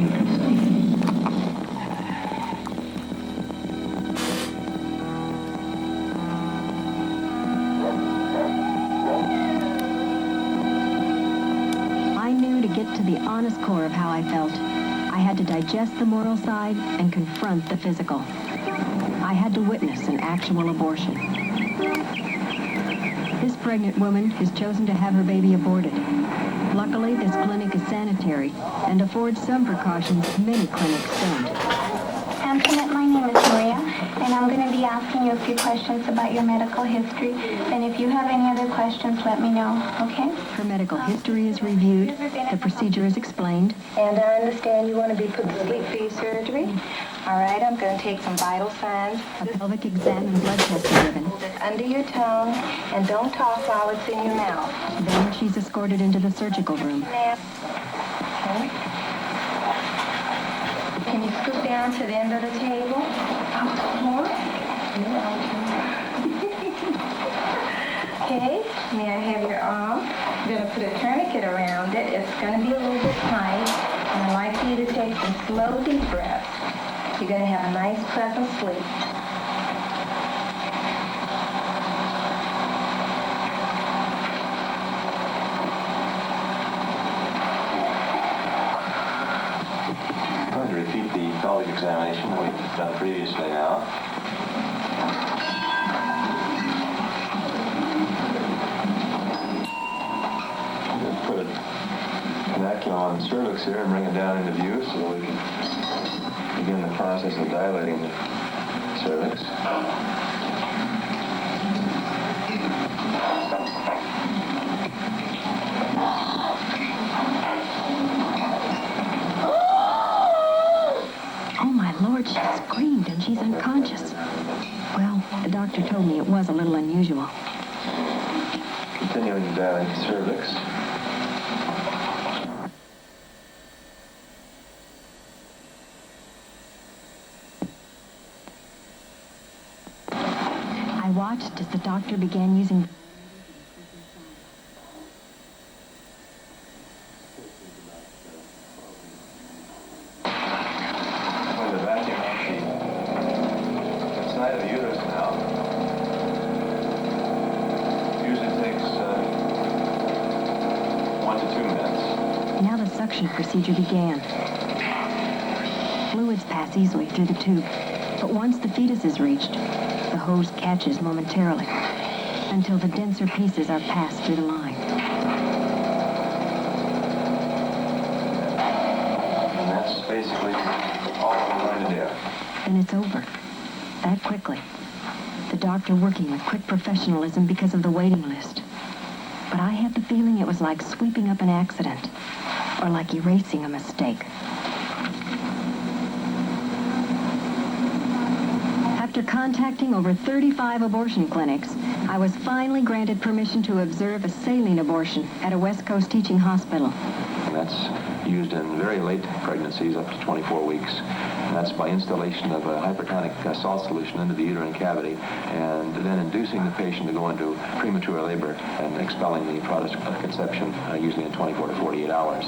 you can sleep. To get to the honest core of how I felt, I had to digest the moral side and confront the physical. I had to witness an actual abortion. This pregnant woman has chosen to have her baby aborted. Luckily, this clinic is sanitary and affords some precautions many clinics don't. Antoinette, my name is Maria, and I'm going to be asking you a few questions about your medical history. And if you have any other questions, let me know, okay? Her medical history is reviewed, the procedure is explained. And I understand you want to be put to sleep for your surgery. All right, I'm going to take some vital signs. A pelvic exam and blood test are given. Hold it under your tongue, and don't talk while it's in your mouth. Then she's escorted into the surgical room. Okay. Can you scoot down to the end of the table? More? Okay, may I have your arm? I'm going to put a tourniquet around it. It's going to be a little bit tight, and I'd like for you to take some slow, deep breaths. You're going to have a nice, pleasant sleep. I'm going to repeat the pelvic examination that we've done previously now. I'm going to put a canaculum on the cervix here and bring it down into view so that we can begin the process of dilating the cervix. Oh my Lord, she screamed and she's unconscious. Well, the doctor told me it was a little unusual. Continuing to dilate the cervix. I watched as the doctor began using I'm going to vacuum out the side of the uterus now. Usually takes 1 to 2 minutes. Now the suction procedure began. Fluids pass easily through the tube, but once the fetus is reached, the hose catches momentarily until the denser pieces are passed through the line. And that's basically all we're going to do. Then it's over. That quickly. The doctor working with quick professionalism because of the waiting list. But I had the feeling it was like sweeping up an accident, or like erasing a mistake. After contacting over 35 abortion clinics, I was finally granted permission to observe a saline abortion at a West Coast teaching hospital. And that's used in very late pregnancies, up to 24 weeks. And that's by installation of a hypertonic salt solution into the uterine cavity and then inducing the patient to go into premature labor and expelling the product of conception, usually in 24 to 48 hours.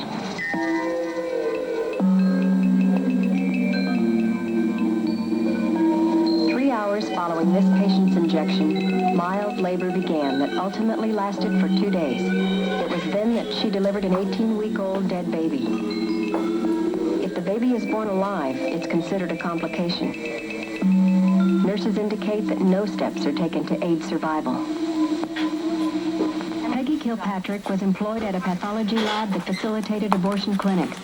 3 hours following this patient's injection, mild labor began that ultimately lasted for 2 days. It was then that she delivered an 18-week-old dead baby. If the baby is born alive, it's considered a complication. Nurses indicate that no steps are taken to aid survival. Peggy Kilpatrick was employed at a pathology lab that facilitated abortion clinics.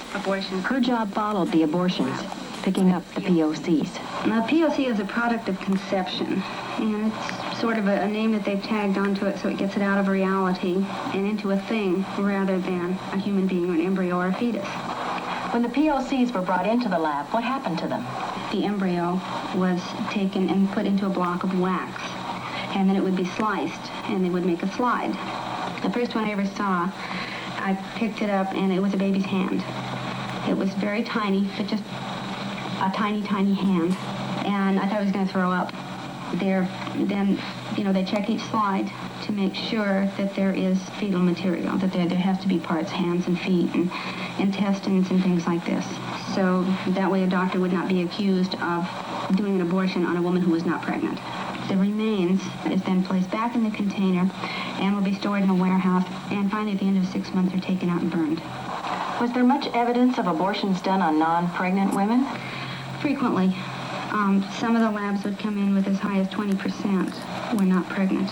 Her job followed the abortions, picking up the POCs. Now, POC is a product of conception, and it's sort of a name that they've tagged onto it so it gets it out of reality and into a thing rather than a human being or an embryo or a fetus. When the POCs were brought into the lab, what happened to them? The embryo was taken and put into a block of wax, and then it would be sliced, and they would make a slide. The first one I ever saw, I picked it up, and it was a baby's hand. It was very tiny, but just a tiny, tiny hand, and I thought I was going to throw up. they check each slide to make sure that there is fetal material, that there has to be parts, hands and feet and intestines and things like this. So that way a doctor would not be accused of doing an abortion on a woman who was not pregnant. The remains is then placed back in the container and will be stored in a warehouse, and finally at the end of 6 months are taken out and burned. Was there much evidence of abortions done on non-pregnant women? Frequently. Some of the labs would come in with as high as 20% were not pregnant.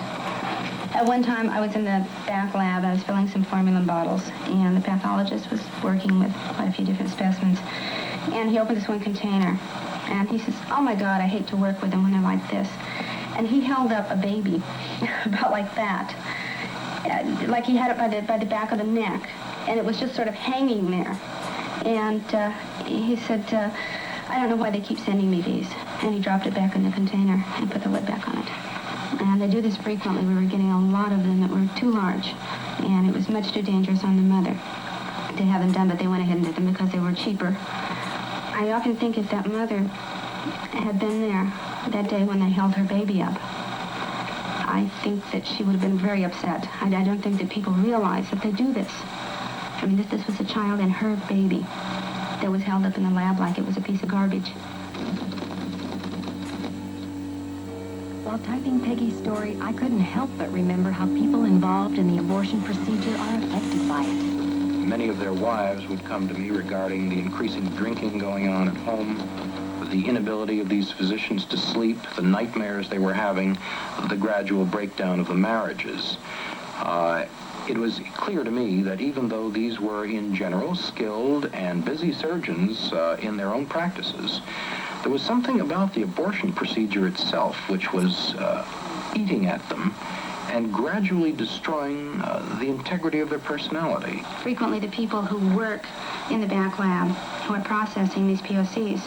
At one time, I was in the back lab. I was filling some formula bottles, and the pathologist was working with quite a few different specimens. And he opened this one container, and he says, "Oh my God, I hate to work with them when they're like this." And he held up a baby, about like that, like he had it by the back of the neck, and it was just sort of hanging there. And he said, "I don't know why they keep sending me these." And he dropped it back in the container and put the lid back on it. And they do this frequently. We were getting a lot of them that were too large, and it was much too dangerous on the mother to have them done, but they went ahead and did them because they were cheaper. I often think if that mother had been there that day when they held her baby up, I think that she would have been very upset. I don't think that people realize that they do this. I mean, this was a child and her baby that was held up in the lab like it was a piece of garbage. While typing Peggy's story, I couldn't help but remember how people involved in the abortion procedure are affected by it. Many of their wives would come to me regarding the increasing drinking going on at home, the inability of these physicians to sleep, the nightmares they were having, the gradual breakdown of the marriages. It was clear to me that even though these were in general skilled and busy surgeons in their own practices, there was something about the abortion procedure itself which was eating at them and gradually destroying the integrity of their personality. Frequently, the people who work in the back lab who are processing these POCs,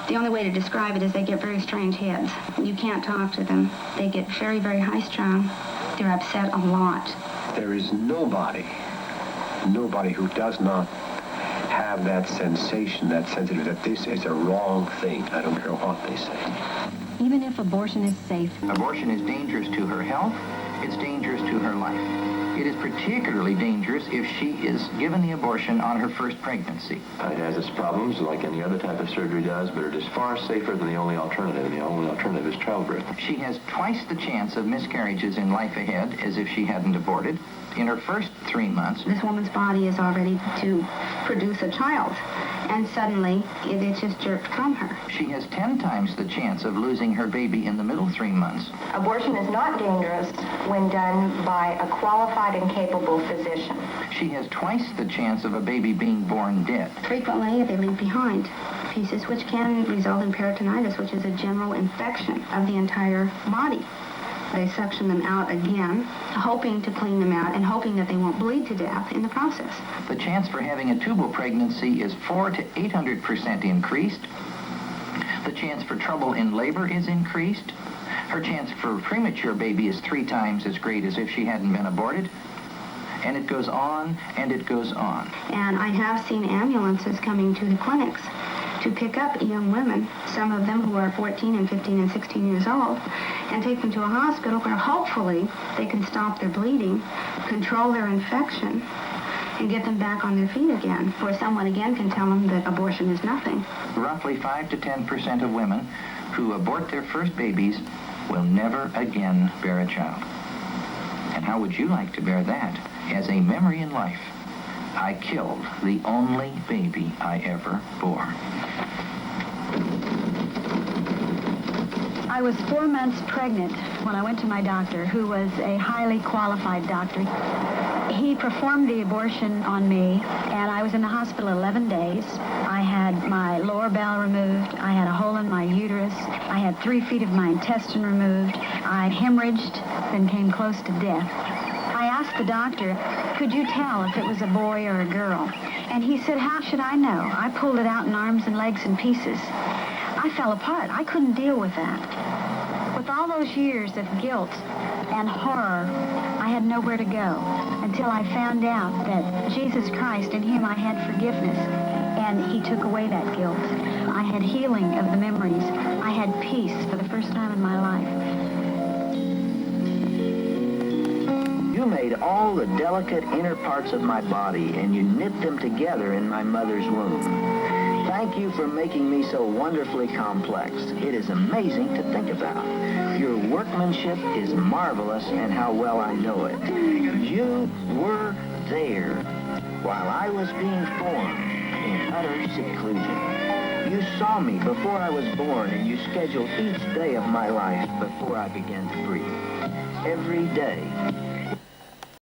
the only way to describe it is they get very strange heads. You can't talk to them. They get very, very high-strung. They're upset a lot. There is nobody who does not have that sensation, that sensitivity, that this is a wrong thing. I don't care what they say. Even if abortion is safe, Abortion is dangerous to her health. It's dangerous to her life. It is particularly dangerous if she is given the abortion on her first pregnancy. It has its problems like any other type of surgery does, but it is far safer than the only alternative, and the only alternative is childbirth. She has twice the chance of miscarriages in life ahead as if she hadn't aborted. In her first 3 months, This woman's body is all ready to produce a child, and suddenly it's just jerked from her. she has 10 times the chance of losing her baby in the middle 3 months. Abortion is not dangerous when done by a qualified and capable physician. She has twice the chance of a baby being born dead. Frequently, they leave behind pieces which can result in peritonitis, which is a general infection of the entire body. They suction them out again, hoping to clean them out and hoping that they won't bleed to death in the process. The chance for having a tubal pregnancy is 400 to 800% increased. The chance for trouble in labor is increased. Her chance for a premature baby is 3 times as great as if she hadn't been aborted. And it goes on and it goes on. And I have seen ambulances coming to the clinics to pick up young women, some of them who are 14 and 15 and 16 years old, and take them to a hospital where hopefully they can stop their bleeding, control their infection, and get them back on their feet again, where someone again can tell them that abortion is nothing. Roughly 5 to 10% of women who abort their first babies will never again bear a child. And how would you like to bear that as a memory in life? I killed the only baby I ever bore. I was 4 months pregnant when I went to my doctor, who was a highly qualified doctor. He performed the abortion on me, and I was in the hospital 11 days. I had my lower bowel removed. I had a hole in my uterus. I had 3 feet of my intestine removed. I hemorrhaged and came close to death. I asked the doctor, could you tell if it was a boy or a girl? And he said, how should I know? I pulled it out in arms and legs and pieces. I fell apart. I couldn't deal with that. With all those years of guilt and horror, I had nowhere to go until I found out that Jesus Christ, in him I had forgiveness. And he took away that guilt. I had healing of the memories. I had peace for the first time in my life. You made all the delicate inner parts of my body, and you knit them together in my mother's womb. Thank you for making me so wonderfully complex. It is amazing to think about. Your workmanship is marvelous, and how well I know it. You were there while I was being formed in utter seclusion. You saw me before I was born, and you scheduled each day of my life before I began to breathe. Every day,